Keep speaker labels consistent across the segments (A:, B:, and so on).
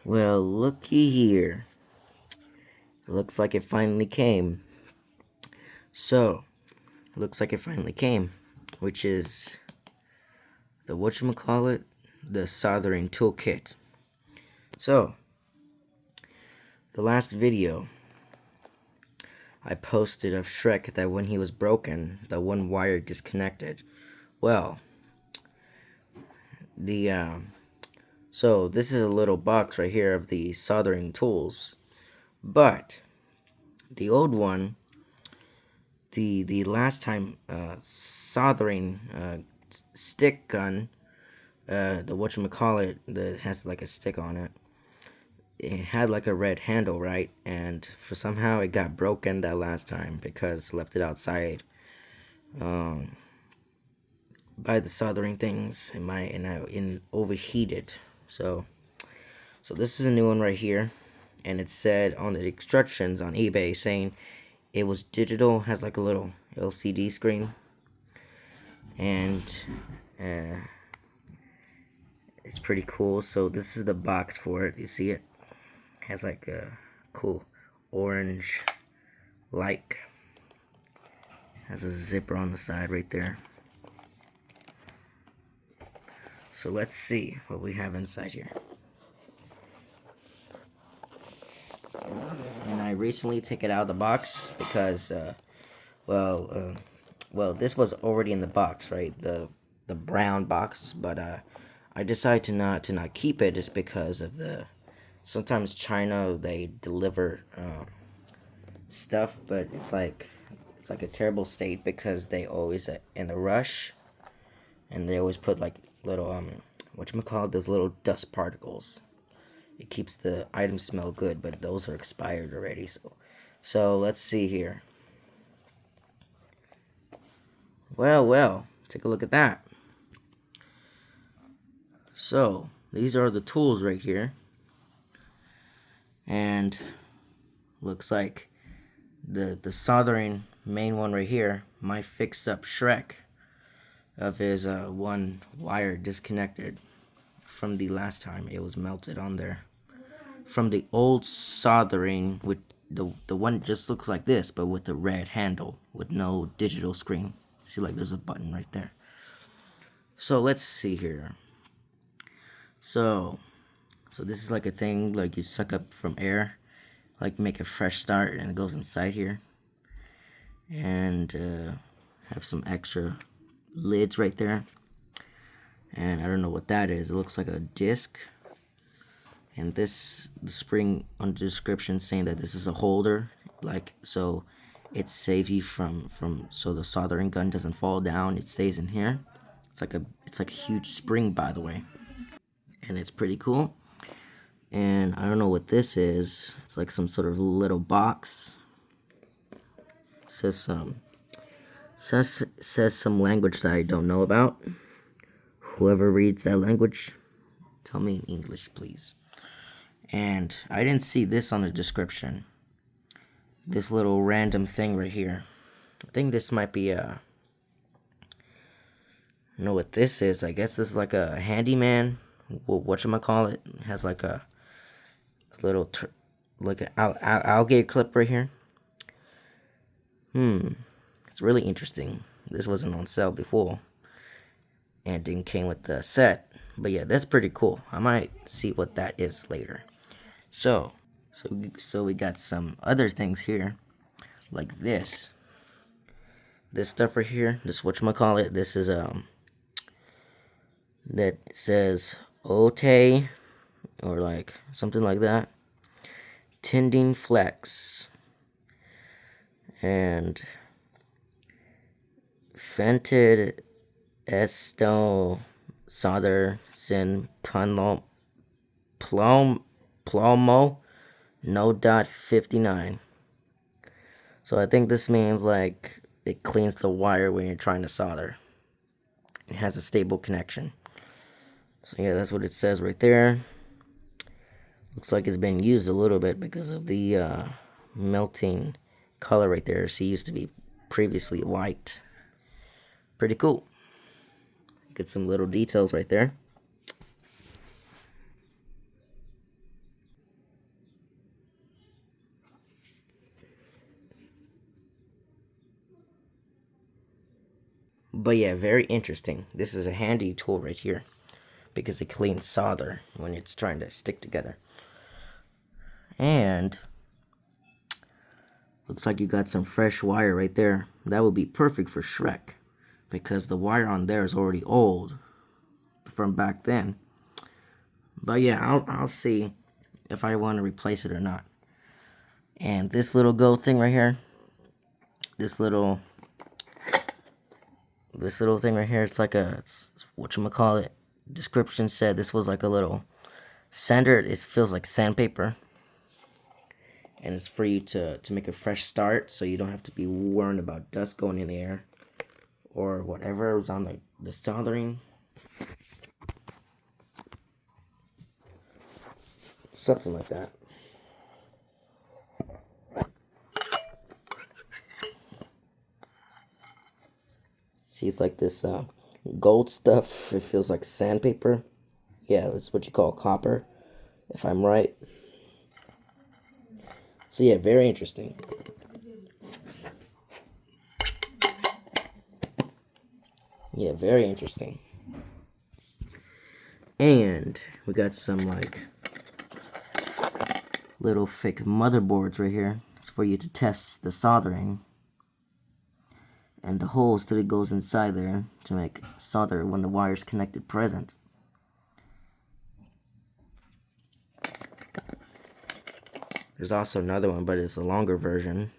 A: Well, looky here. Looks like it finally came. So, looks like it finally came, which is the whatchamacallit, the soldering toolkit. So, the last video I posted of Shrek, that when he was broken, the one wire disconnected. Well, so this is a little box right here of the soldering tools, but the old one, the last time soldering stick gun, the whatchamacallit that has like a stick on it, it had like a red handle, right? And for somehow it got broken that last time because left it outside by the soldering things, and I overheated. So this is a new one right here, and it said on the instructions on eBay saying it was digital, has like a little LCD screen, and uh, it's pretty cool. So this is the box for it. You see it has like a cool orange light, has a zipper on the side right there. So let's see what we have inside here. And I recently took it out of the box because well, this was already in the box, right? The brown box, but I decided to not keep it just because of the sometimes China, they deliver stuff, but it's like a terrible state because they always in a rush, and they always put like little whatchamacallit, those little dust particles. It keeps the items smell good, but those are expired already. So let's see here. Well, take a look at that. So these are the tools right here, and looks like the soldering main one right here might fix up Shrek of his one wire disconnected from the last time it was melted on there. From the old soldering, with the one just looks like this, but with the red handle with no digital screen. See, like there's a button right there. So let's see here. So this is like a thing like you suck up from air, like make a fresh start, and it goes inside here. And have some extra lids right there. And I don't know what that is. It looks like a disc. And the spring on the description saying that this is a holder, like, so it saves you from so the soldering gun doesn't fall down. It stays in here. It's like a huge spring, by the way, and it's pretty cool. And I don't know what this is. It's like some sort of little box. Says some language that I don't know about. Whoever reads that language, tell me in English, please. And I didn't see this on the description. This little random thing right here. I think this might be a... I don't know what this is. I guess this is like a handyman. Whatchamacallit. It has like a little... like an alligator clip right here. It's really interesting. This wasn't on sale before. And didn't came with the set. But yeah, that's pretty cool. I might see what that is later. So we got some other things here, like this stuff right here. This whatchamacallit. This is that says Ote, or like something like that. Tending flex and Fented Esto solder sin plomo no dot 59. So I think this means like it cleans the wire when you're trying to solder. It has a stable connection. So yeah, that's what it says right there. Looks like it's been used a little bit because of the melting color right there. She used to be previously white. Pretty cool. Get some little details right there. But yeah, very interesting. This is a handy tool right here because it cleans solder when it's trying to stick together. And looks like you got some fresh wire right there. That would be perfect for Shrek because the wire on there is already old from back then. But yeah, I'll see if I want to replace it or not. And this little go thing right here, this little thing right here, it's like it's whatchamacallit. Description said this was like a little sander. It feels like sandpaper. And it's for you to make a fresh start, so you don't have to be worried about dust going in the air or whatever was on the soldering. Something like that. See, it's like this gold stuff. It feels like sandpaper. Yeah, it's what you call copper, if I'm right. So yeah, very interesting. Yeah, very interesting. And we got some like little fake motherboards right here. It's for you to test the soldering. And the holes that it goes inside there to make solder when the wire's connected present. There's also another one, but it's a longer version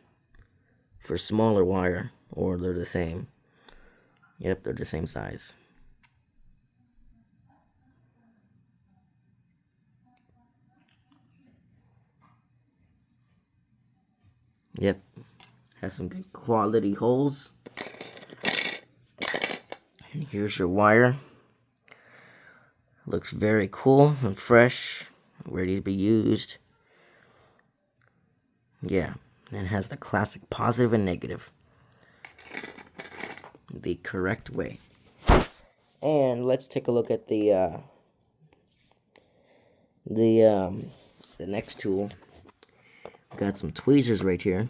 A: for smaller wire, or they're the same. Yep, they're the same size. Yep, has some good quality holes. And here's your wire. Looks very cool and fresh, ready to be used. Yeah, and it has the classic positive and negative the correct way. And let's take a look at the next tool. Got some tweezers right here.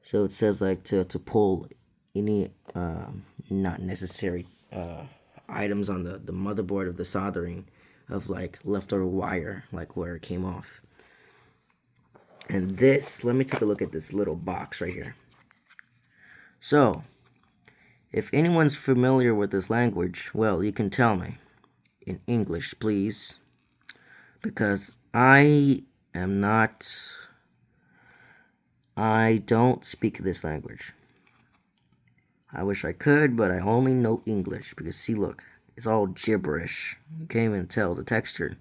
A: So it says like to pull any not necessary items on the motherboard of the soldering of like leftover wire, like where it came off. And this, let me take a look at this little box right here. So, if anyone's familiar with this language, well, you can tell me in English, please, because I don't speak this language. I wish I could, but I only know English because see, look, it's all gibberish. You can't even tell the texture.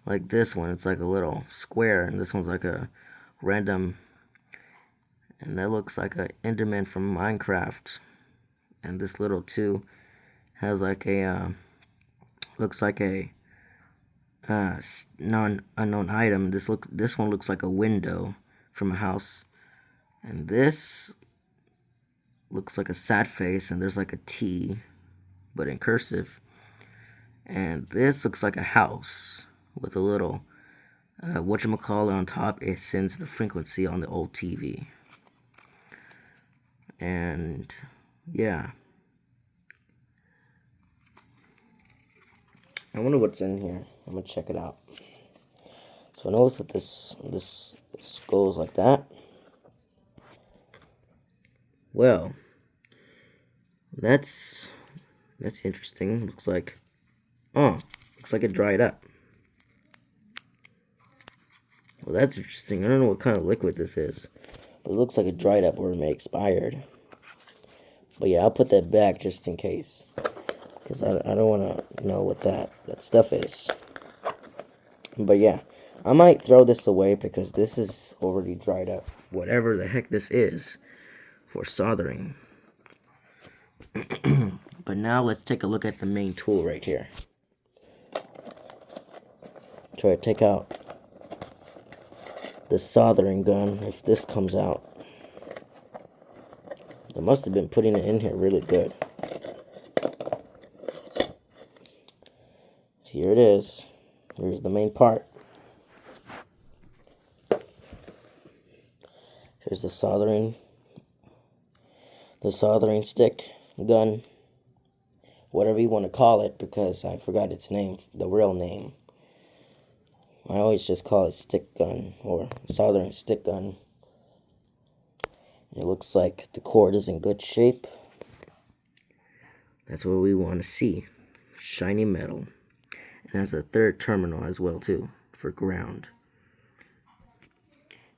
A: Like this one, it's like a little square, and this one's like a random, and that looks like an Enderman from Minecraft. And this little two has like a looks like a unknown item. This one looks like a window from a house, and this looks like a sad face, and there's like a T, but in cursive. And this looks like a house with a little whatchamacallit on top. It sends the frequency on the old TV. And yeah, I wonder what's in here. I'm gonna check it out. So notice that this goes like that. Well, that's interesting. Looks like it dried up. Well, that's interesting. I don't know what kind of liquid this is, but it looks like it dried up or it may expired. But yeah, I'll put that back just in case, because I don't want to know what that stuff is. But yeah, I might throw this away because this is already dried up. Whatever the heck this is for soldering. But now let's take a look at the main tool right here. Try to take out the soldering gun if this comes out. I must have been putting it in here really good. Here it is. Here's the main part. Here's the soldering stick. gun, whatever you want to call it, because I forgot its name, the real name. I always just call it stick gun or soldering stick gun. It looks like the cord is in good shape. That's what we want to see. Shiny metal. It has a third terminal as well too for ground.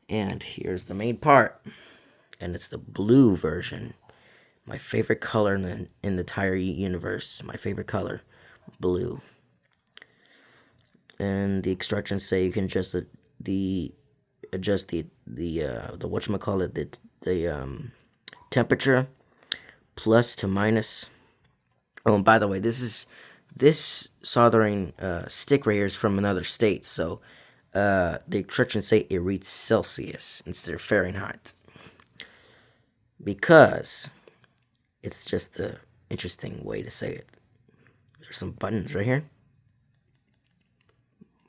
A: And here's the main part. And it's the blue version. My favorite color in the entire universe. My favorite color. Blue. And the instructions say you can adjust the whatchamacallit, the temperature plus to minus. Oh, and by the way, this soldering stick right here is from another state, so the instructions say it reads Celsius instead of Fahrenheit, because it's just the interesting way to say it. There's some buttons right here,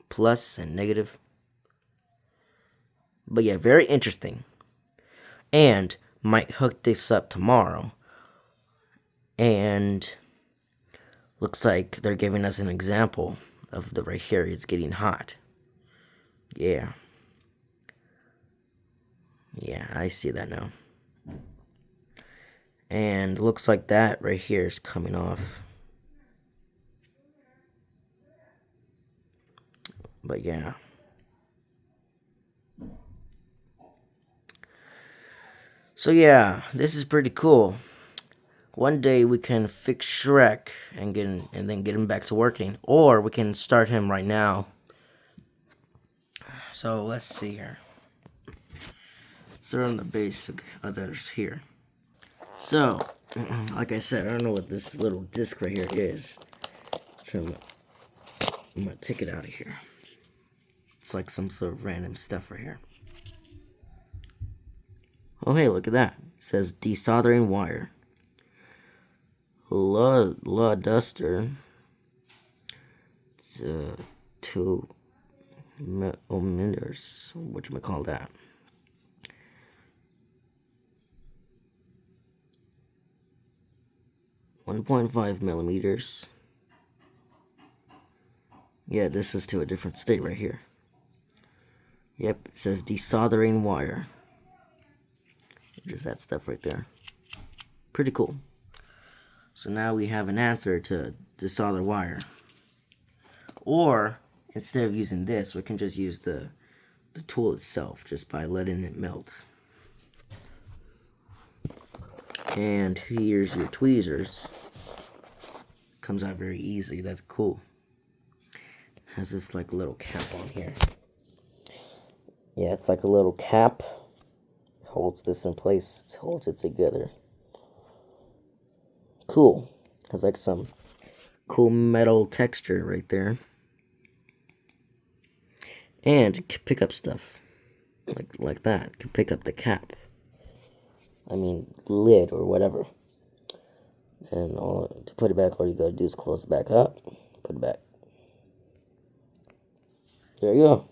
A: plus and negative. But yeah, very interesting. And might hook this up tomorrow. And looks like they're giving us an example of the right here. It's getting hot. Yeah. Yeah, I see that now. And looks like that right here is coming off. But yeah. So yeah, this is pretty cool. One day we can fix Shrek and then get him back to working, or we can start him right now. So let's see here. Start on the basic others here. So, like I said, I don't know what this little disc right here is. I'm gonna take it out of here. It's like some sort of random stuff right here. Oh hey, look at that. It says desoldering wire. La duster. It's 2 millimeters. Whatchamacall that? .5 millimeters. Yeah, this is to a different state right here. Yep, it says desoldering wire. Just that stuff right there. Pretty cool. So now we have an answer to desolder wire. Or, instead of using this, we can just use the tool itself, just by letting it melt. And here's your tweezers. Comes out very easy, that's cool. Has this like little cap on here. Yeah, it's like a little cap. Holds this in place, it holds it together. Cool. Has like some cool metal texture right there. And you can pick up stuff like that. You can pick up the cap. I mean, lid or whatever. And to put it back, all you gotta do is close it back up, put it back. There you go.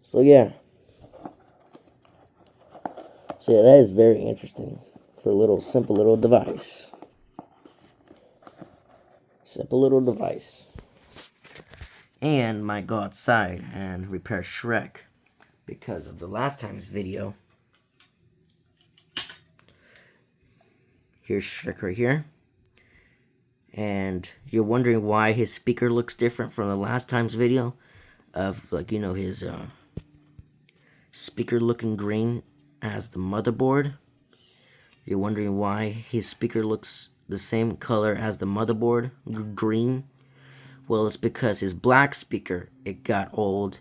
A: So yeah. So yeah, that is very interesting for a little simple little device. Simple little device. And might go outside and repair Shrek because of the last time's video. Here's Shrek right here. And you're wondering why his speaker looks different from the last time's video of, like, you know, his speaker looking green as the motherboard. You're wondering why his speaker looks the same color as the motherboard, green. Well, it's because his black speaker, it got old,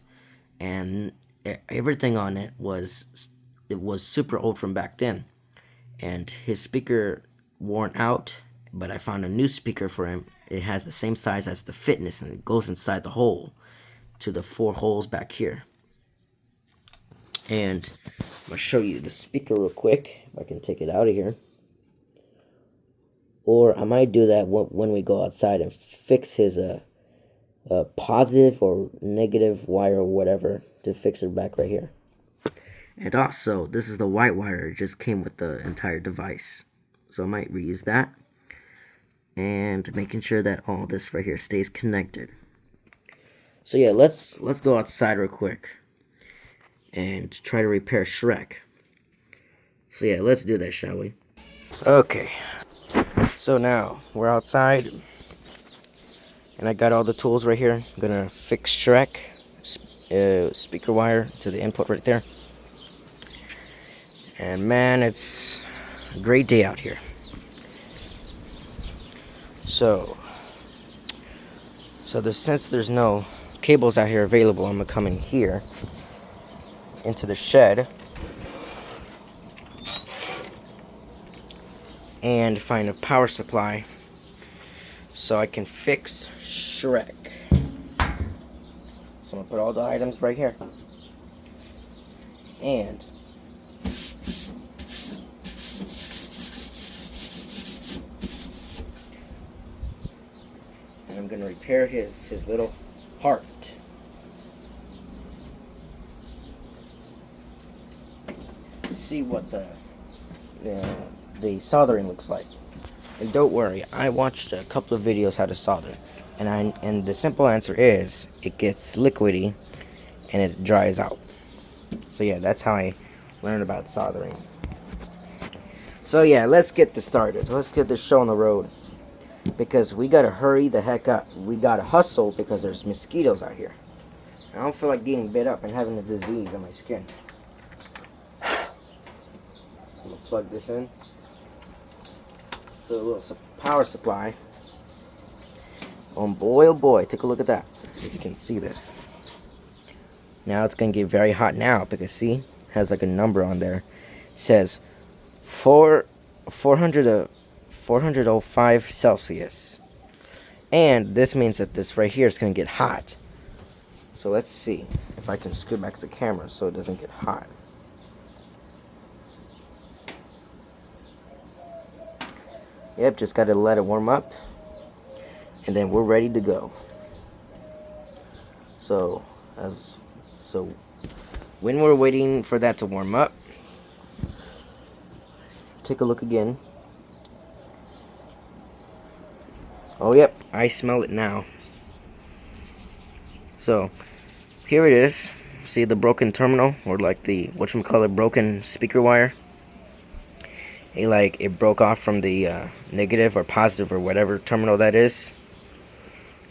A: and everything on it was super old from back then. And his speaker worn out, but I found a new speaker for him. It has the same size as the fitness, and it goes inside the hole to the 4 holes back here. And I'm going to show you the speaker real quick, if I can take it out of here. Or I might do that when we go outside and fix his positive or negative wire or whatever, to fix it back right here. And also, this is the white wire. It just came with the entire device. so I might reuse that. And making sure that all this right here stays connected. So yeah, let's go outside real quick and try to repair Shrek. So yeah, let's do that, shall we? Okay, so now we're outside, and I got all the tools right here. I'm gonna fix Shrek, speaker wire to the input right there. And man, it's a great day out here. So since there's no cables out here available, I'm gonna come in here into the shed and find a power supply so I can fix Shrek. So I'm gonna put all the items right here, and I'm gonna repair his little heart. See what the soldering looks like. And don't worry, I watched a couple of videos how to solder, and the simple answer is it gets liquidy and it dries out. So yeah, that's how I learned about soldering. So yeah, let's get this started. Let's get this show on the road, because we gotta hurry the heck up. We gotta hustle because there's mosquitoes out here. I don't feel like getting bit up and having a disease on my skin. I'm gonna plug this in. Put a little power supply. Oh boy, take a look at that. If you can see this. Now it's gonna get very hot now, because see, it has like a number on there. It says 405 Celsius. And this means that this right here is gonna get hot. So let's see if I can scoot back the camera so it doesn't get hot. Yep, just gotta let it warm up, and then we're ready to go. So when we're waiting for that to warm up, take a look again. Oh yep, I smell it now. So here it is. See the broken terminal, or like the whatchamacallit, broken speaker wire. It broke off from the negative or positive or whatever terminal that is.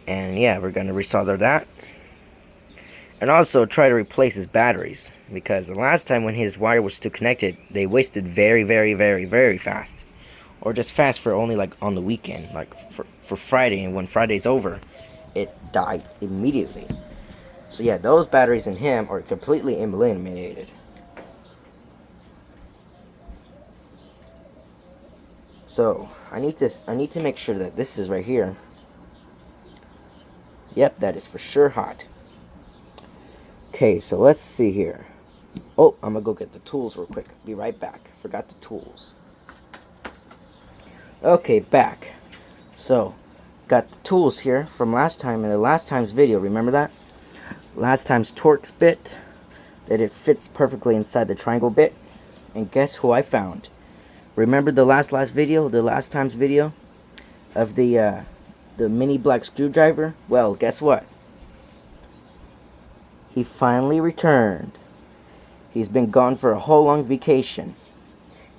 A: And yeah, we're gonna resolder that, and also try to replace his batteries, because the last time when his wire was still connected, they wasted very fast, or just fast for only like on the weekend, like for Friday, and when Friday's over, it died immediately. So yeah, those batteries in him are completely eliminated. So I need to make sure that this is right here. Yep, that is for sure hot. Okay, so let's see here. Oh, I'm gonna go get the tools real quick. Be right back. Forgot the tools. Okay, back. So, got the tools here from last time, in the last time's video. Remember that? Last time's Torx bit, that it fits perfectly inside the triangle bit. And guess who I found? Remember the last video, the last time's video of the mini black screwdriver? Well, guess what? He finally returned. He's been gone for a whole long vacation,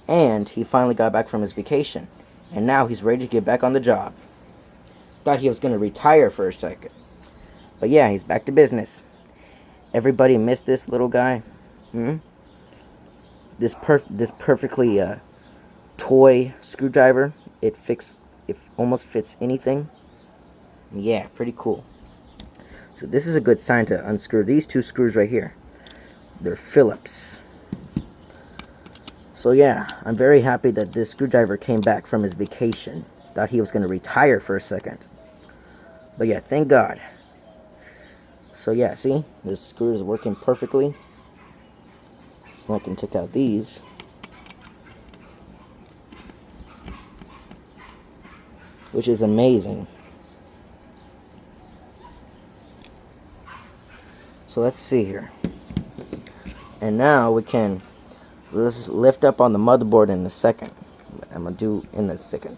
A: and he finally got back from his vacation, and now he's ready to get back on the job. Thought he was going to retire for a second, but yeah, he's back to business. Everybody missed this little guy. This perfectly toy screwdriver. It almost fits anything. Yeah, pretty cool. So this is a good sign to unscrew these two screws right here. They're Phillips. So yeah, I'm very happy that this screwdriver came back from his vacation. Thought he was going to retire for a second, but yeah, thank God. So yeah, see, this screw is working perfectly. So I can take out these. Which is amazing. So let's see here. And now we can lift up on the motherboard in a second. I'm gonna do in a second.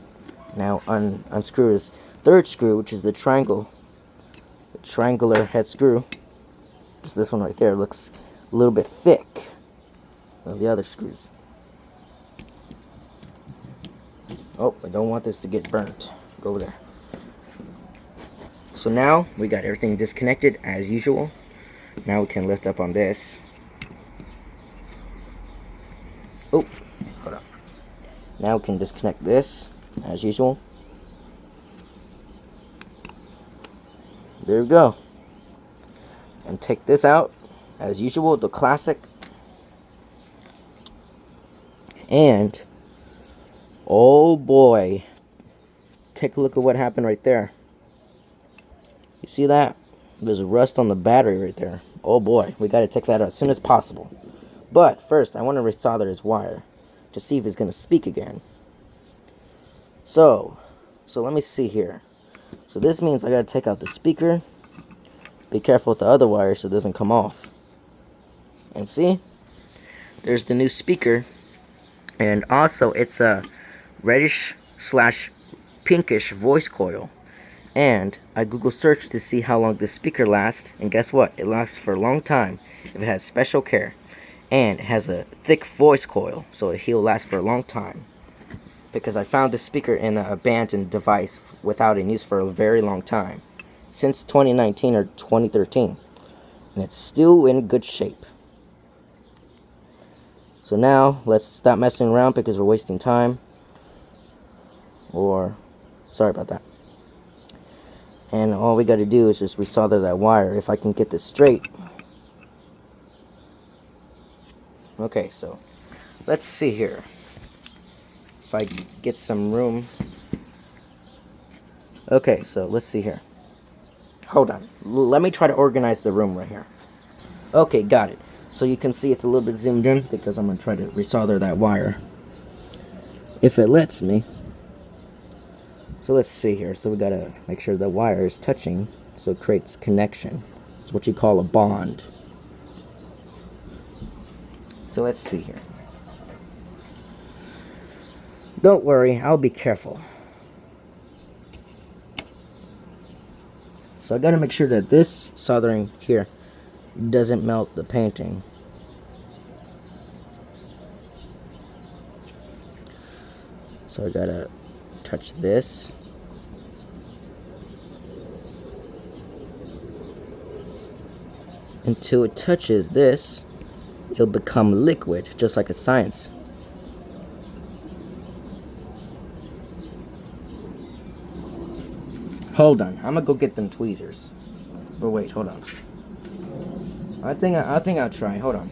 A: Now unscrew his third screw, which is the triangular head screw. Just this one right there looks a little bit thick than the other screws. Oh, I don't want this to get burnt. Go over there. So now we got everything disconnected as usual. Now we can lift up on this. Oh, hold on. Now we can disconnect this as usual. There we go. And take this out as usual, the classic. And oh boy, take a look at what happened right there. You see that? There's a rust on the battery right there. Oh boy, we gotta take that out as soon as possible. But first, I want to resolder his wire to see if he's gonna speak again. So let me see here. So this means I gotta take out the speaker. Be careful with the other wire so it doesn't come off. And see? There's the new speaker. And also it's a reddish / pinkish voice coil. And I Google searched to see how long this speaker lasts. And guess what? It lasts for a long time if it has special care. And it has a thick voice coil, so he'll last for a long time. Because I found this speaker in an abandoned device without in use for a very long time. Since 2019 or 2013. And it's still in good shape. So now, let's stop messing around because we're wasting time. Sorry about that. And all we gotta do is just resolder that wire if I can get this straight. Okay, so let's see here. If I get some room. Okay, so let's see here. Hold on. Let me try to organize the room right here. Okay, got it. So you can see it's a little bit zoomed in because I'm going to try to resolder that wire. If it lets me. So let's see here. So we got to make sure the wire is touching so it creates connection. It's what you call a bond. So let's see here. Don't worry, I'll be careful. So I gotta make sure that this soldering here doesn't melt the painting. So I gotta touch this. Until it touches this, it'll become liquid, just like a science. Hold on, I'm gonna go get them tweezers. But wait, hold on. I think I'll try. Hold on.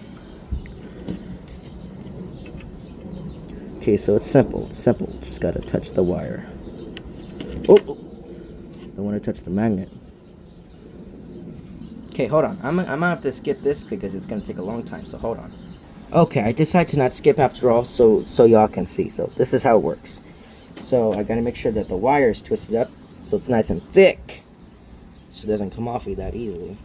A: Okay, so it's simple. It's simple. Just gotta touch the wire. Oh, don't want to touch the magnet. Okay, hold on. I'm gonna have to skip this because it's gonna take a long time. So hold on. Okay, I decided to not skip after all, so y'all can see. So this is how it works. So I gotta make sure that the wire is twisted up so it's nice and thick, so it doesn't come off that easily.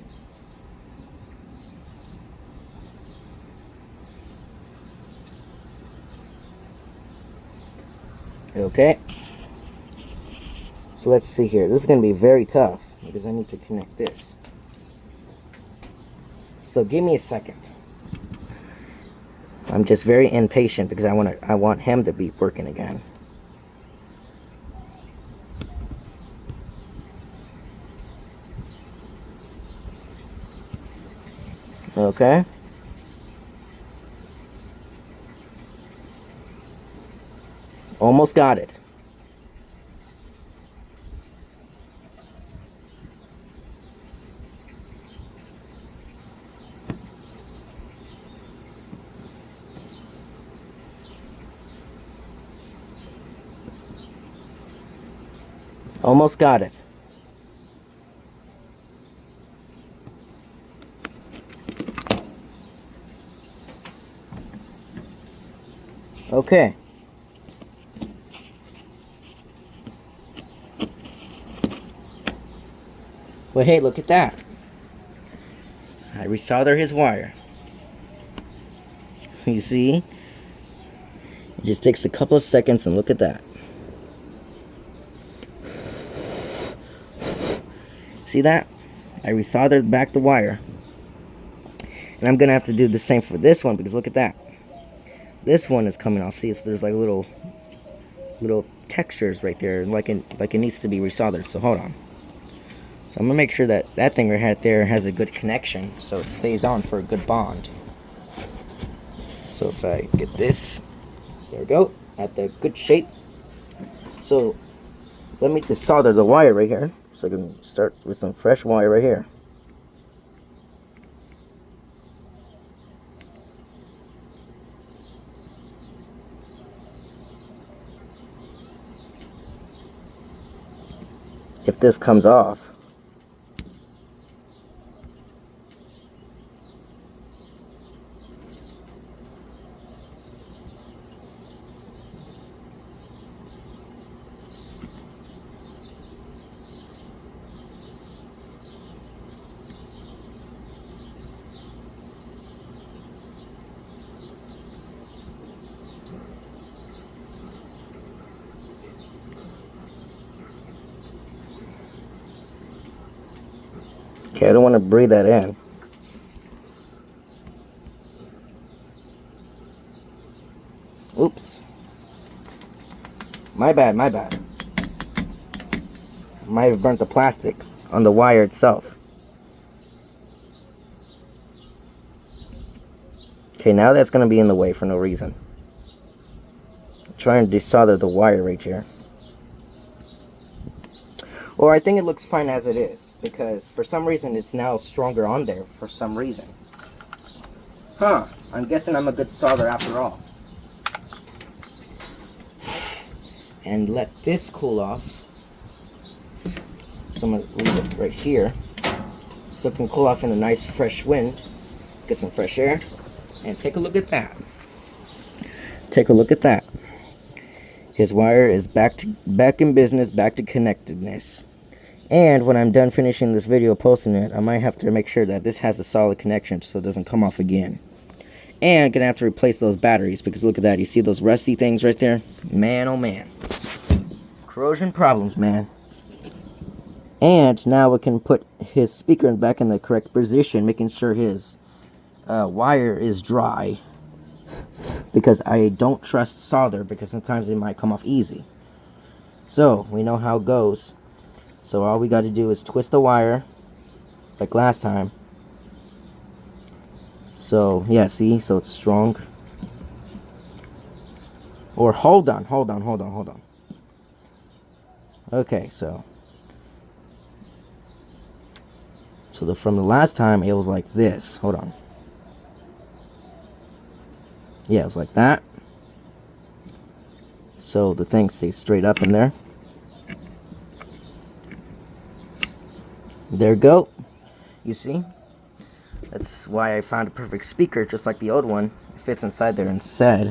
A: Okay. So let's see here. This is gonna be very tough because I need to connect this. So give me a second. I'm just very impatient because I want him to be working again. Okay. Almost got it. Almost got it. Okay. Well, hey, look at that. I resolder his wire. You see? It just takes a couple of seconds, and look at that. See that? I resoldered back the wire. And I'm gonna have to do the same for this one, because look at that. This one is coming off. See, there's like little textures right there, like it needs to be resoldered. So hold on. So I'm gonna make sure that that thing right there has a good connection, so it stays on for a good bond. So if I get this, there we go, at the good shape. So let me just solder the wire right here, so I can start with some fresh wire right here. If this comes off, okay, I don't want to breathe that in. Oops. My bad, my bad. Might have burnt the plastic on the wire itself. Okay, now that's going to be in the way for no reason. Try and desolder the wire right here. Or I think it looks fine as it is, because for some reason it's now stronger on there for some reason. Huh, I'm guessing I'm a good solder after all. And let this cool off. So I'm going to leave it right here, so it can cool off in a nice fresh wind. Get some fresh air. And take a look at that. Take a look at that. His wire is back in business, back to connectedness. And when I'm done finishing this video, posting it, I might have to make sure that this has a solid connection so it doesn't come off again. And gonna have to replace those batteries, because look at that. You see those rusty things right there? Man, oh man. Corrosion problems, man. And now we can put his speaker back in the correct position, making sure his wire is dry, because I don't trust solder, because sometimes it might come off easy. So we know how it goes. So all we got to do is twist the wire like last time. So yeah, see, so it's strong. Or hold on. Okay, so from the last time it was like this. Hold on. Yeah, it was like that. So the thing stays straight up in there. There we go. You see? That's why I found a perfect speaker, just like the old one. It fits inside there instead.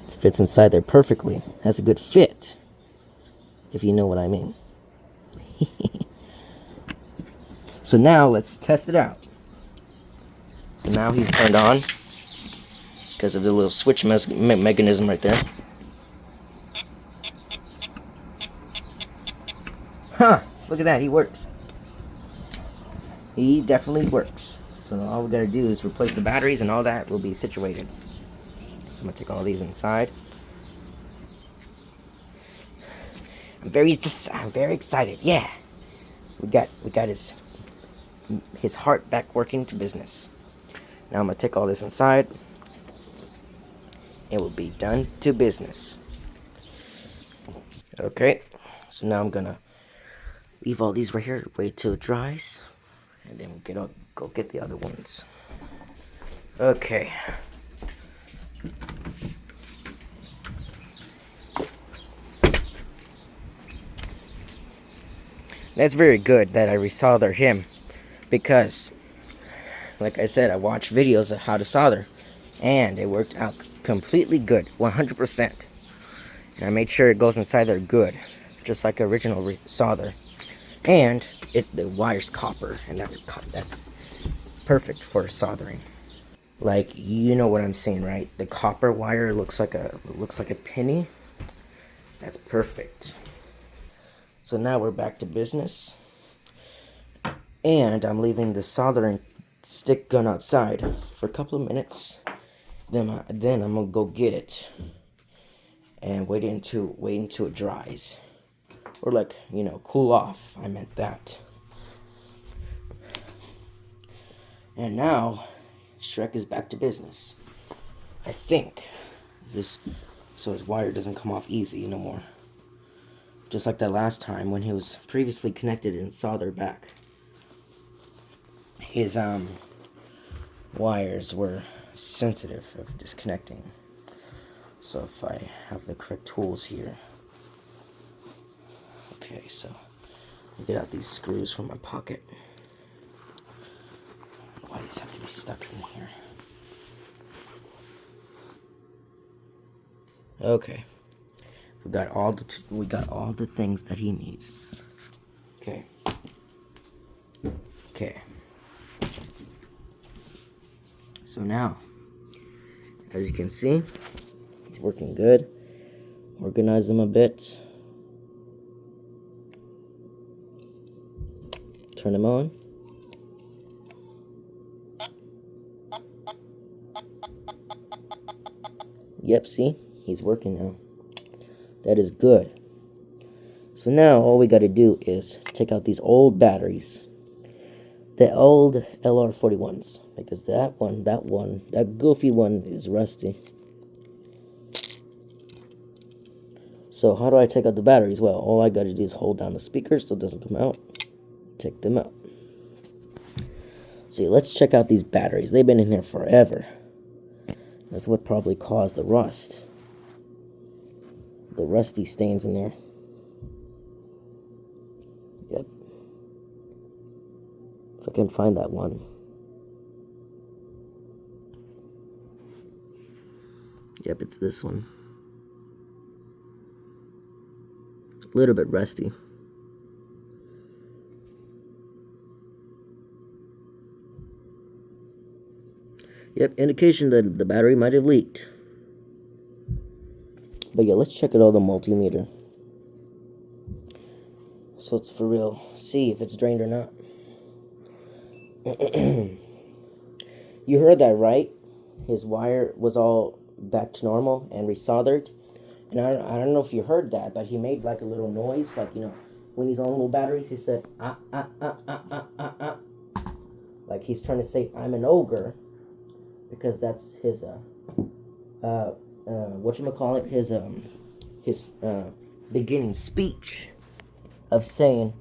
A: It fits inside there perfectly. Has a good fit, if you know what I mean. So now let's test it out. So now he's turned on because of the little switch mechanism right there. Huh, look at that, he works. He definitely works. So all we gotta do is replace the batteries, and all that will be situated. So I'm gonna take all these inside. I'm very excited. Yeah, we got his heart back working to business. Now I'm gonna take all this inside. It will be done to business. Okay, so now I'm gonna leave all these right here, wait till it dries, and then we'll go get the other ones. Okay. That's very good that I resoldered him, because, like I said, I watched videos of how to solder, and it worked out completely good, 100%. And I made sure it goes inside there good, just like original solder. And the wire's copper, and that's perfect for soldering. Like, you know what I'm saying, right? The copper wire looks like a penny. That's perfect. So now we're back to business. And I'm leaving the soldering stick gun outside for a couple of minutes. Then I'm gonna go get it and wait until it dries, or like, you know, cool off. I meant that. And now Shrek is back to business, I think. Just so his wire doesn't come off easy no more. Just like that last time when he was previously connected and soldered back. His wires were sensitive of disconnecting. So if I have the correct tools here. Okay, so I'll get out these screws from my pocket. Why these have to be stuck in here? Okay, we got all the things that he needs. Okay. So now, as you can see, it's working good. Organize them a bit. Turn them on. Yep, see? He's working now. That is good. So now all we got to do is take out these old batteries. The old LR41s. Because that goofy one is rusty. So how do I take out the batteries? Well, all I got to do is hold down the speakers so it doesn't come out. Take them out. See, let's check out these batteries. They've been in here forever. That's what probably caused the rust. The rusty stains in there. Yep. If I can find that one. Yep, it's this one. A little bit rusty. Yep, indication that the battery might have leaked. But yeah, let's check out the multimeter. So it's for real. See if it's drained or not. You heard that, right? His wire was all back to normal and resoldered. And I don't know if you heard that, but he made like a little noise, like, you know, when he's on little batteries, he said, ah, ah, ah, ah, ah, ah, ah. Like he's trying to say, I'm an ogre. Because that's his, whatchamacallit, his beginning speech of saying,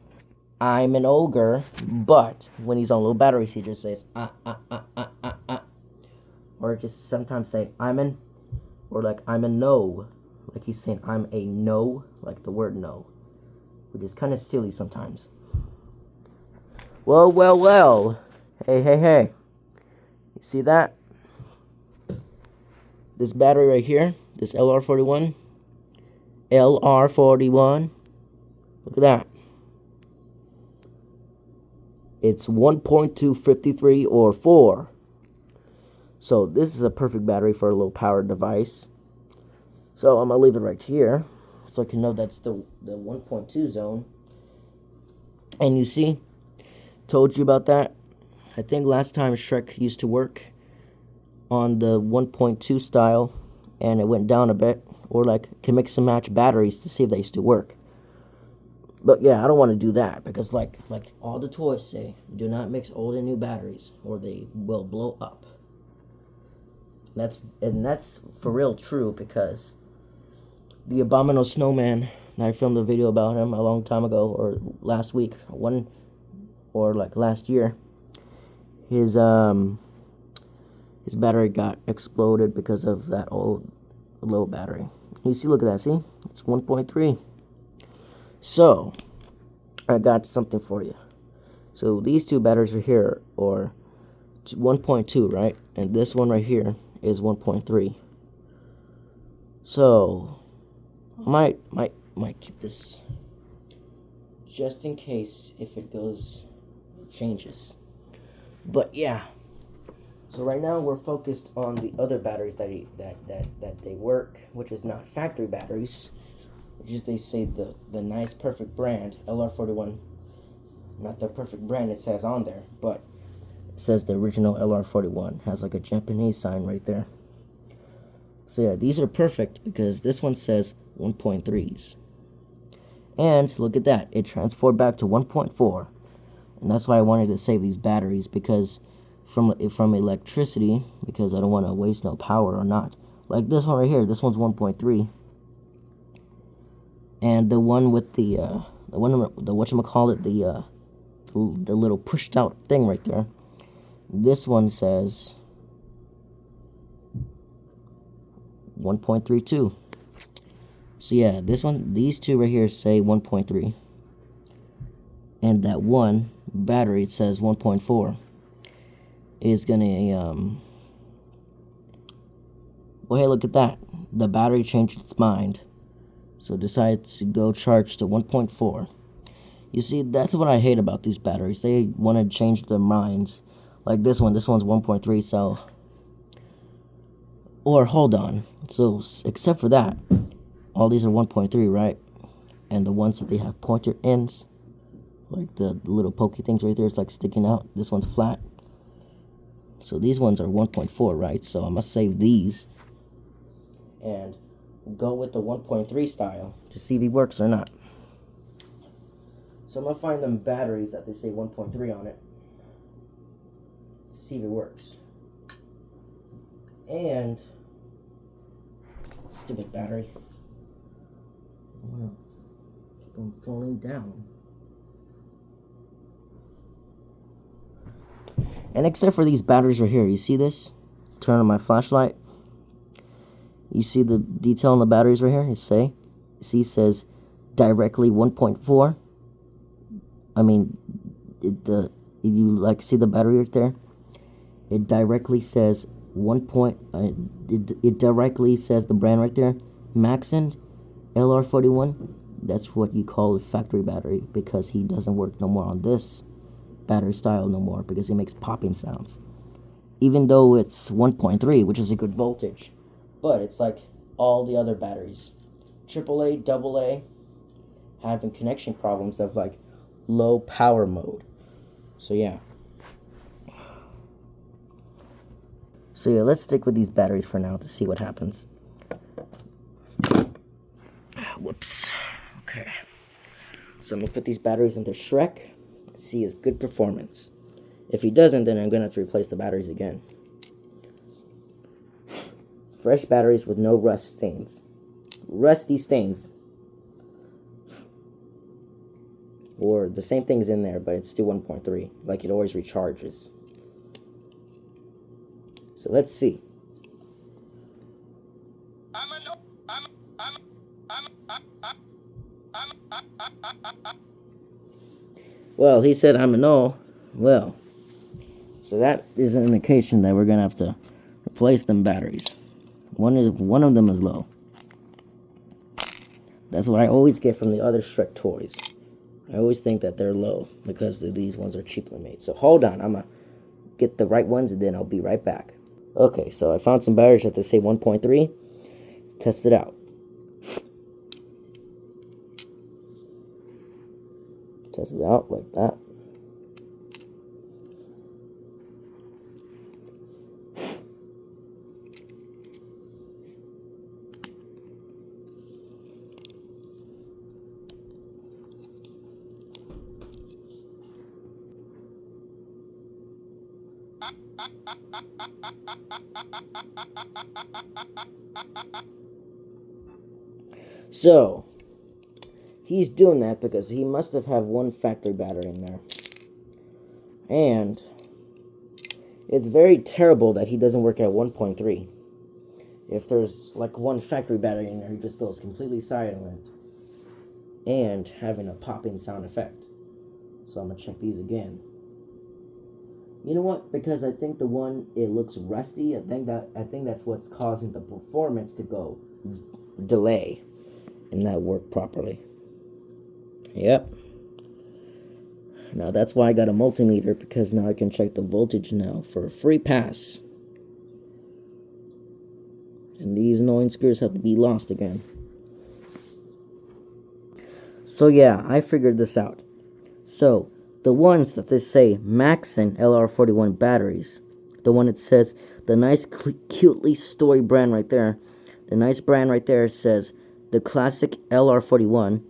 A: I'm an ogre, but when he's on little batteries, he just says, ah, ah, ah, ah, ah, ah. Or just sometimes say, or like, I'm a no. Like he's saying, I'm a no, like the word no. Which is kind of silly sometimes. Well. Hey. You see that? This battery right here, this LR41. Look at that. It's 1.253 or 4. So this is a perfect battery for a low power device. So I'm going to leave it right here so I can know that's the 1.2 zone. And you see, told you about that. I think last time Shrek used to work on the 1.2 style and it went down a bit, or like can mix and match batteries to see if they used to work. But yeah, I don't want to do that because like all the toys say, do not mix old and new batteries or they will blow up. That's for real true, because the Abominable Snowman, I filmed a video about him a long time ago, or last week, or like last year. His battery got exploded because of that old low battery. You see, look at that, see? It's 1.3. So, I got something for you. So, these two batteries are here, or 1.2, right? And this one right here is 1.3. So, I might keep this just in case if it changes. But yeah. So right now we're focused on the other batteries that they work, which is not factory batteries, which is they say the nice perfect brand LR41, not the perfect brand it says on there, but it says the original LR41 has like a Japanese sign right there. So yeah, these are perfect because this one says 1.3s, and look at that, it transformed back to 1.4, and that's why I wanted to save these batteries, because from electricity, because I don't want to waste no power or not. Like this one right here, this one's 1.3, and the one with the whatchamacallit, the little pushed out thing right there, this one says 1.32. So yeah, these two right here say 1.3, and that one battery, it says 1.4, is gonna well, hey, look at that, the battery changed its mind, so decided to go charge to 1.4. You see, that's what I hate about these batteries. They want to change their minds. Like this one's 1.3, so, or hold on, so except for that, all these are 1.3, right? And the ones that they have pointer ends, like the little pokey things right there, it's like sticking out, this one's flat. So these ones are 1.4, right? So I must save these and go with the 1.3 style to see if it works or not. So I'm going to find them batteries that they say 1.3 on it to see if it works. And stupid battery. Keep on falling down. And except for these batteries right here, you see this? Turn on my flashlight. You see the detail on the batteries right here? It says directly 1.4. I mean, you like see the battery right there? It directly says it directly says the brand right there, Maxon LR41. That's what you call a factory battery, because he doesn't work no more on this battery style no more, because it makes popping sounds. Even though it's 1.3, which is a good voltage, but it's like all the other batteries, AAA, AA, having connection problems of like low power mode. So yeah. So yeah, let's stick with these batteries for now to see what happens. Whoops. Okay. So I'm gonna put these batteries into Shrek, see his good performance. If he doesn't, then I'm gonna have to replace the batteries again. Fresh batteries with no rust stains. Rusty stains. Or the same thing's in there, but it's still 1.3. Like it always recharges. So let's see. Well, he said I'm a no. Well, so that is an indication that we're gonna have to replace them batteries. One of them is low. That's what I always get from the other Shrek toys. I always think that they're low because these ones are cheaply made. So hold on, I'm gonna get the right ones and then I'll be right back. Okay, so I found some batteries that they say 1.3. Test it out. Test it out like that. So, he's doing that because he must have had one factory battery in there. And it's very terrible that he doesn't work at 1.3. If there's like one factory battery in there, he just goes completely silent and having a popping sound effect. So I'm gonna check these again. You know what? Because I think the one, it looks rusty. I think that's what's causing the performance to go delay and not work properly. Yep. Now that's why I got a multimeter, because now I can check the voltage now for a free pass. And these annoying screws have to be lost again. So yeah, I figured this out. So, the ones that they say Maxon LR41 batteries, the one that says, the nice cutely story brand right there, the nice brand right there says, the classic LR41,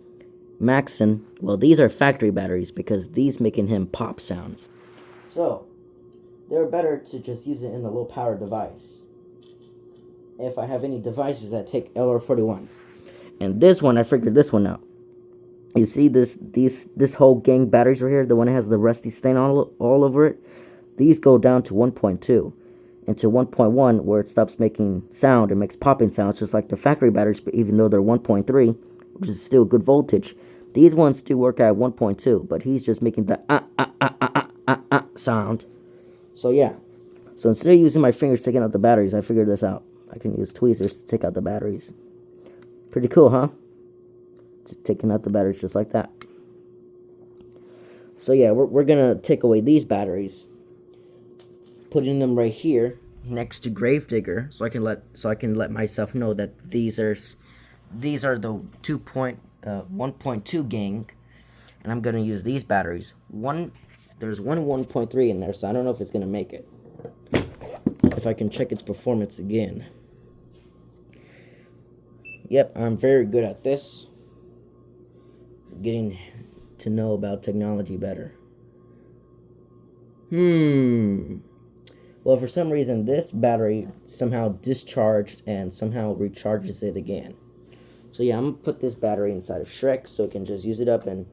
A: Maxon, well, these are factory batteries because these making him pop sounds. So, they're better to just use it in a low power device. If I have any devices that take LR41s. And this one, I figured this one out. You see this whole gang batteries right here, the one that has the rusty stain all over it, these go down to 1.2 and to 1.1 where it stops making sound. It makes popping sounds just like the factory batteries, but even though they're 1.3, which is still good voltage, these ones do work at 1.2, but he's just making the sound. So yeah, so instead of using my fingers taking out the batteries, I figured this out. I can use tweezers to take out the batteries. Pretty cool, huh? Just taking out the batteries just like that. So yeah, we're gonna take away these batteries, putting them right here next to Gravedigger, so I can let myself know that these are the 1.2 gang, and I'm gonna use these batteries. There's one 1.3 in there, so I don't know if it's gonna make it. If I can check its performance again. Yep, I'm very good at this. Getting to know about technology better. Well, for some reason, this battery somehow discharged and somehow recharges it again. So yeah, I'm gonna put this battery inside of Shrek so it can just use it up, and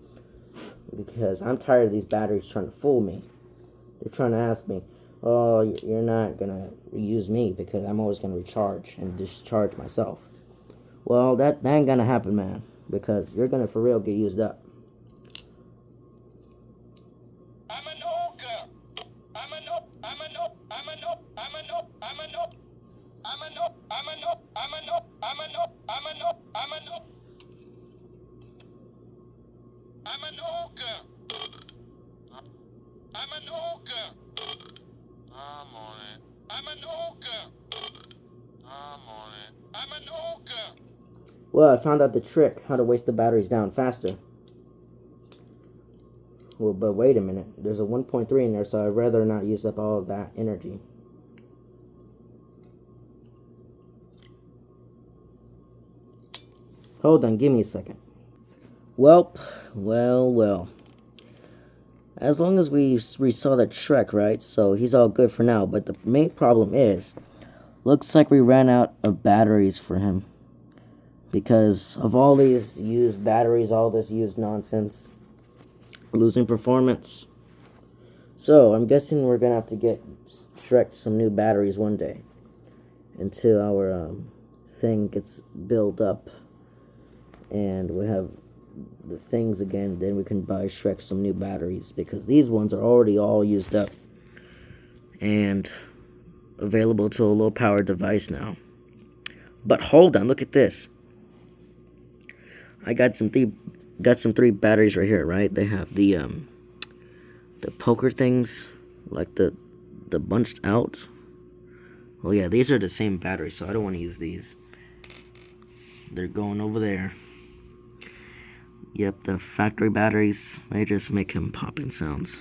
A: because I'm tired of these batteries trying to fool me. They're trying to ask me, oh, you're not gonna use me because I'm always gonna recharge and discharge myself. Well, that ain't gonna happen, man, because you're gonna for real get used up. I'm an ogre. I'm an ogre. I'm an ogre. I'm an ogre. I'm an ogre. I'm an ogre. I'm an ogre. I'm an ogre. I'm an ogre. I'm an ogre. I'm an ogre. I'm an ogre. I'm an ogre. I'm an ogre. I'm on it. I'm an ogre. I'm on it. I'm an ogre. Well, I found out the trick, how to waste the batteries down faster. Well, but wait a minute. There's a 1.3 in there, so I'd rather not use up all of that energy. Hold on, give me a second. Well. As long as we saw that Shrek, right? So he's all good for now. But the main problem is, looks like we ran out of batteries for him. Because of all these used batteries, all this used nonsense. Losing performance. So, I'm guessing we're going to have to get Shrek some new batteries one day. Until our thing gets built up. And we have the things again, then we can buy Shrek some new batteries, because these ones are already all used up and available to a low power device now. But hold on, look at this. I got some three batteries right here, right? They have the poker things, like the bunched out. Well, yeah, these are the same batteries, so I don't want to use these. They're going over there. Yep, the factory batteries, they just make him popping sounds.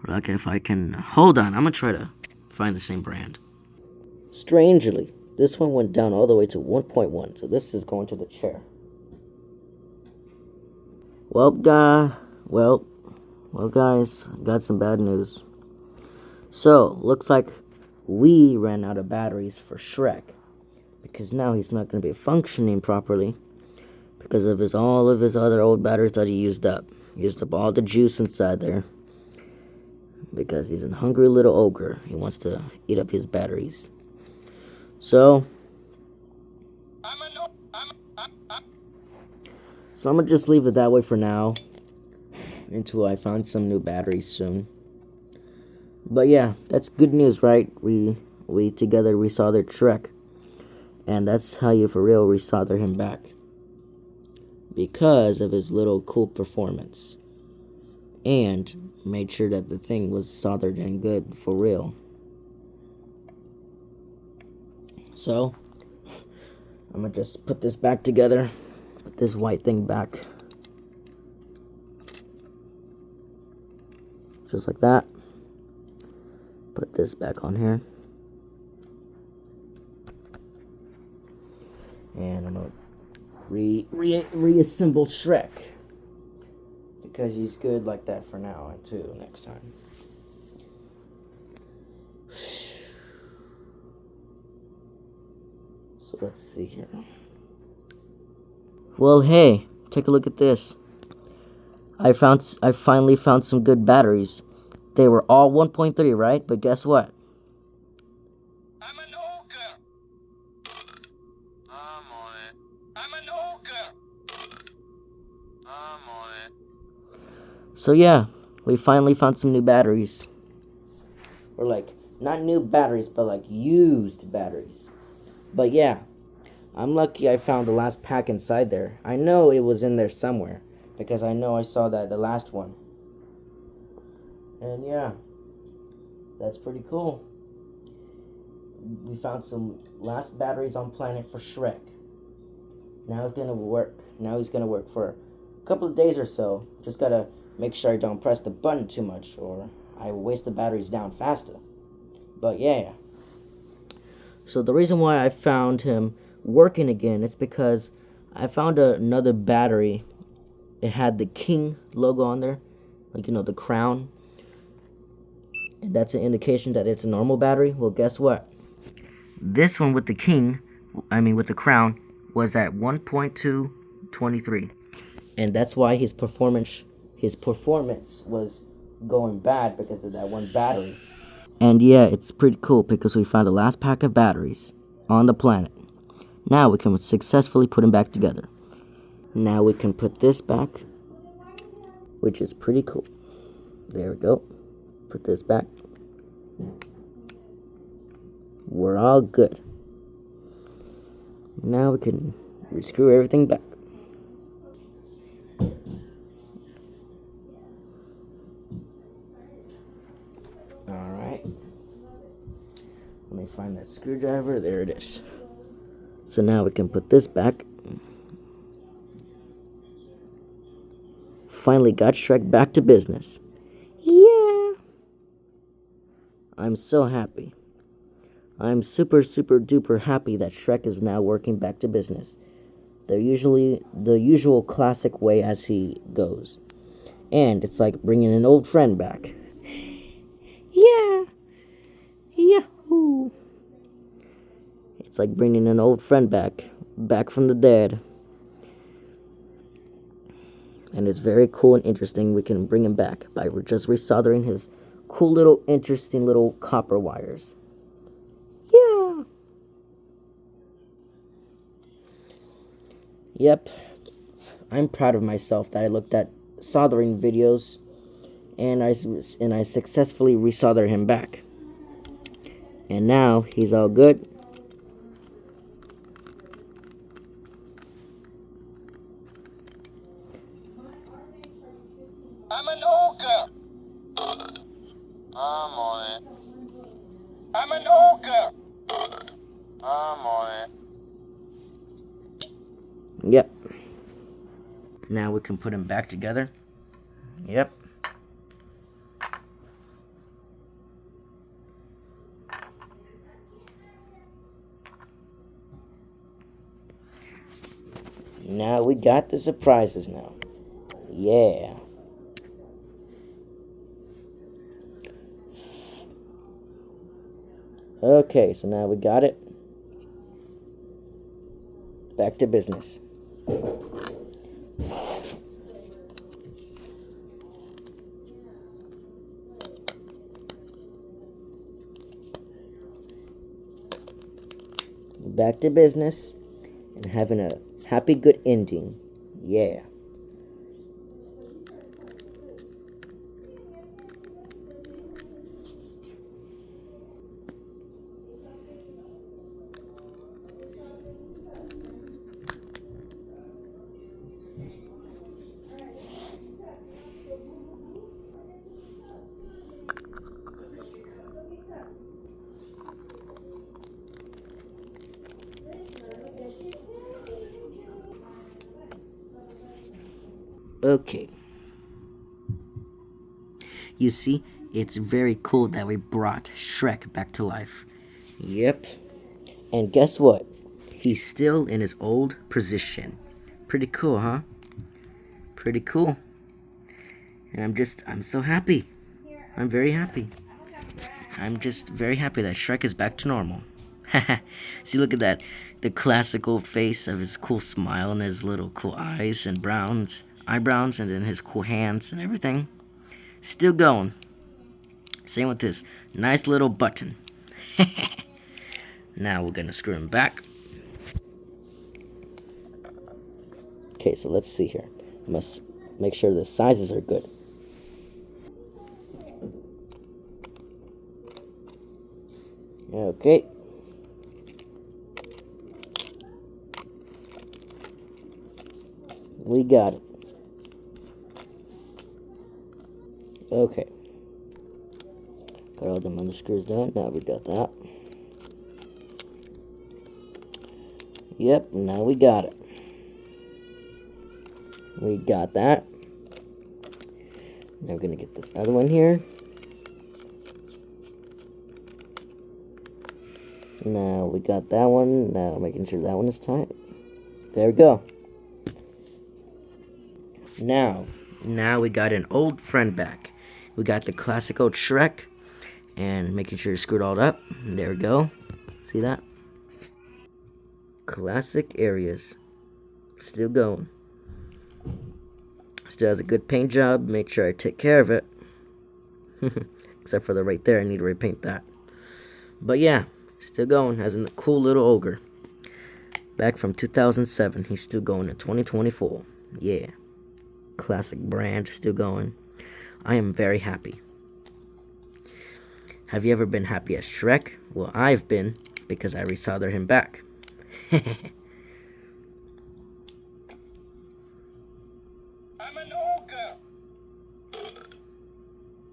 A: Like if I can... Hold on, I'm going to try to find the same brand. Strangely, this one went down all the way to 1.1, so this is going to the chair. Well, guys, got some bad news. So, looks like we ran out of batteries for Shrek. Because now he's not going to be functioning properly. Because of all of his other old batteries that he used up. He used up all the juice inside there. Because he's a hungry little ogre. He wants to eat up his batteries. So I'm going to just leave it that way for now. Until I find some new batteries soon. But yeah, that's good news, right? We together resoldered Shrek. And that's how you for real resolder him back. Because of his little cool performance. and made sure that the thing was soldered and good for real. So I'm gonna just put this back together, put this white thing back, just like that. Put this back on here, and I'm gonna reassemble Shrek, because he's good like that for now and too next time. So let's see here. Well, hey, take a look at this. I finally found some good batteries. They were all 1.3, right? But guess what?
B: I'm an ogre. I'm on it. I'm an ogre. I'm on it.
A: So yeah, we finally found some new batteries. Or like, not new batteries, but like used batteries. But yeah, I'm lucky I found the last pack inside there. I know it was in there somewhere, because I know I saw that the last one. And yeah, that's pretty cool. We found some last batteries on planet for Shrek. Now it's gonna work. Now he's gonna work for a couple of days or so. Just gotta make sure I don't press the button too much, or I will waste the batteries down faster. But yeah. So the reason why I found him working again is because I found another battery. It had the King logo on there, like, you know, the crown. And that's an indication that it's a normal battery. Well, guess what? This one with the King, with the crown, was at 1.223. And that's why his performance was going bad, because of that one battery. And yeah, it's pretty cool because we found the last pack of batteries on the planet. Now we can successfully put them back together. Now we can put this back, which is pretty cool. There we go. Put this back. We're all good. Now we can rescrew everything back. Alright. Let me find that screwdriver. There it is. So now we can put this back. Finally got Shrek back to business. Yeah! I'm so happy. I'm super duper happy that Shrek is now working back to business. They're usually the usual classic way as he goes. And it's like bringing an old friend back. Yeah! Yahoo! It's like bringing an old friend back from the dead. And it's very cool and interesting. We can bring him back by just resoldering his cool little interesting little copper wires. Yeah. Yep. I'm proud of myself that I looked at soldering videos and I successfully resoldered him back. And now he's all good.
B: I'm an ogre. I'm on it. I'm an ogre. I'm on it.
A: Yep. Now we can put him back together. Yep. Now we got the surprises now. Yeah. Okay, so now we got it. Back to business. Back to business and having a happy, good ending. Yeah. Okay. You see, it's very cool that we brought Shrek back to life. Yep. And guess what? He's still in his old position. Pretty cool, huh? Pretty cool. And I'm so happy. I'm very happy. I'm just very happy that Shrek is back to normal. See, look at that. The classical face of his cool smile and his little cool eyes and eyebrows, and then his cool hands and everything. Still going. Same with this nice little button. Now we're gonna screw him back. Okay, so let's see here. I must make sure the sizes are good. Okay. We got it. Okay. Got all them other screws done. Now we got that. Yep, now we got it. We got that. Now we're gonna get this other one here. Now we got that one. Now making sure that one is tight. There we go. Now we got an old friend back. We got the classic old Shrek, and making sure it's screwed all up. There we go. See that? Classic areas. Still going. Still has a good paint job. Make sure I take care of it. Except for the right there. I need to repaint that. But yeah, still going. Has a cool little ogre. Back from 2007. He's still going in 2024. Yeah. Classic brand. Still going. I am very happy. Have you ever been happy as Shrek? Well, I've been, because I resoldered him back.
B: I'm an ogre.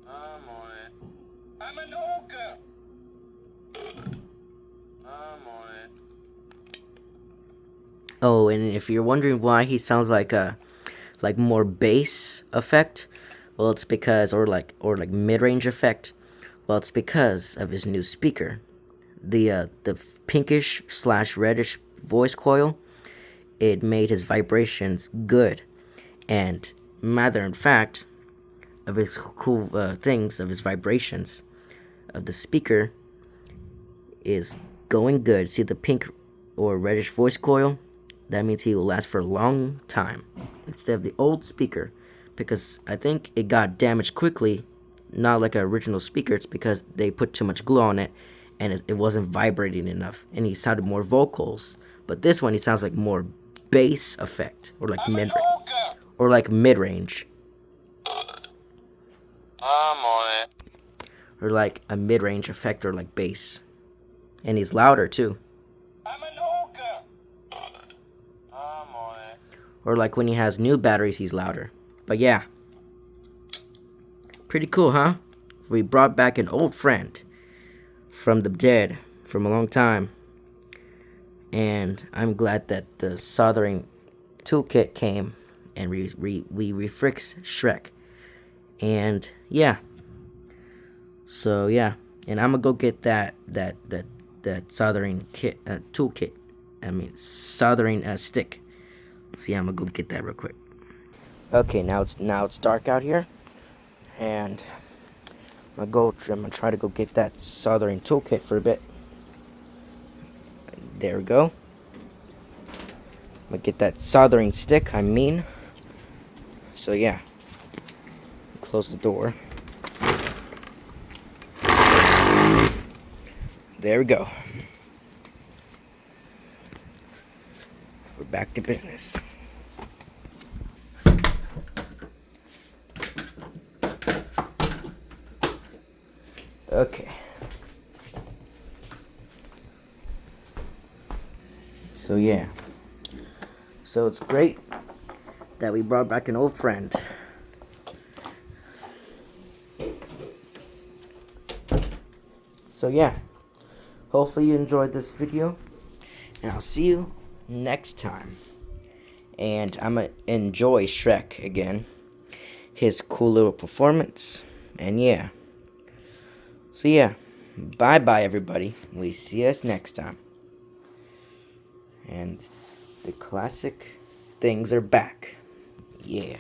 B: I'm an ogre.
A: Oh, and if you're wondering why he sounds like more bass effect, well, it's because or like mid-range effect. Well, it's because of his new speaker, the pinkish / reddish voice coil. It made his vibrations good, and matter in fact, of his cool things of his vibrations of the speaker is going good. See the pink or reddish voice coil? That means he will last for a long time instead of the old speaker, because I think it got damaged quickly. Not like an original speaker. It's because they put too much glue on it, and it wasn't vibrating enough, and he sounded more vocals. But this one, he sounds like more bass effect, or like mid-range, or like a mid-range effect, or like bass, and he's louder too.
B: I'm an ogre.
A: Or like when he has new batteries, he's louder. But yeah, pretty cool, huh? We brought back an old friend from the dead from a long time. And I'm glad that the soldering toolkit came and we refixed Shrek. And yeah. So yeah, and I'm gonna go get that soldering kit toolkit. I mean soldering stick. See, I'm gonna go get that real quick. Okay, now it's dark out here, and I'm gonna try to go get that soldering toolkit for a bit. There we go. I'm gonna get that soldering stick. I mean. So yeah. Close the door. There we go. We're back to business. Okay. So yeah. So it's great that we brought back an old friend. So yeah. Hopefully you enjoyed this video, and I'll see you next time. and I'm gonna enjoy Shrek again. His cool little performance, and yeah. So yeah, bye bye everybody. We see us next time. And the classic things are back. Yeah.